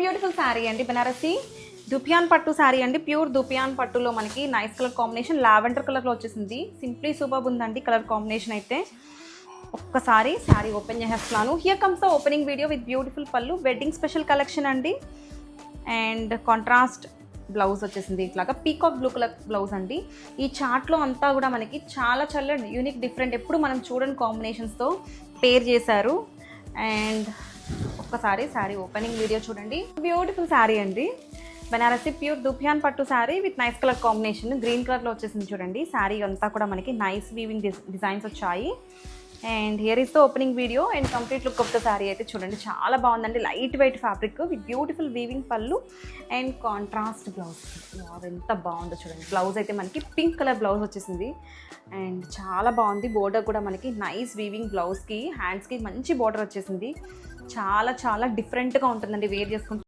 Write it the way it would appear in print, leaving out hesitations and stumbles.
Beautiful sari అండి, బనారసి దుపియాన్ పట్టు శారీ అండి. ప్యూర్ దుపియాన్ పట్టులో మనకి నైస్ కలర్ కాంబినేషన్, లావెండర్ కలర్లో వచ్చేసింది. సింప్లీ సూపర్ ఉందండి కలర్ కాంబినేషన్ అయితే. ఒక్కసారి శారీ ఓపెన్ చేసేస్తున్నాను. Here comes the opening video with beautiful పళ్ళు. వెడ్డింగ్ స్పెషల్ కలెక్షన్ అండి. అండ్ కాంట్రాస్ట్ బ్లౌజ్ వచ్చేసింది, ఇట్లాగా పీకాక్ బ్లూ కలర్ బ్లౌజ్ అండి. ఈ చార్ట్లో అంతా కూడా మనకి చాలా చాలా యూనిక్ డిఫరెంట్, ఎప్పుడు మనం చూడని కాంబినేషన్స్తో పేర్ చేశారు. అండ్ ఒక్కసారి శారీ ఓపెనింగ్ వీడియో చూడండి. బ్యూటిఫుల్ శారీ అండి, బనారసి ప్యూర్ దుపియాన్ పట్టు sari with nice colour combination. Green కలర్లో వచ్చేసింది చూడండి. శారీ అంతా కూడా మనకి నైస్ వీవింగ్ డిజైన్స్ వచ్చాయి. And here is the opening video and complete look of the sari అయితే చూడండి. చాలా బాగుందండి, light weight fabric with beautiful weaving పళ్ళు అండ్ కాంట్రాస్ట్ బ్లౌజ్. ఎంత బాగుందో చూడండి. బ్లౌజ్ అయితే మనకి పింక్ కలర్ బ్లౌజ్ వచ్చేసింది అండ్ చాలా బాగుంది. బోర్డర్ కూడా మనకి నైస్ వీవింగ్, బ్లౌజ్కి హ్యాండ్స్కి మంచి బోర్డర్ వచ్చేసింది. చాలా చాలా డిఫరెంట్గా ఉంటుందండి వేర్ చేసుకుంటే.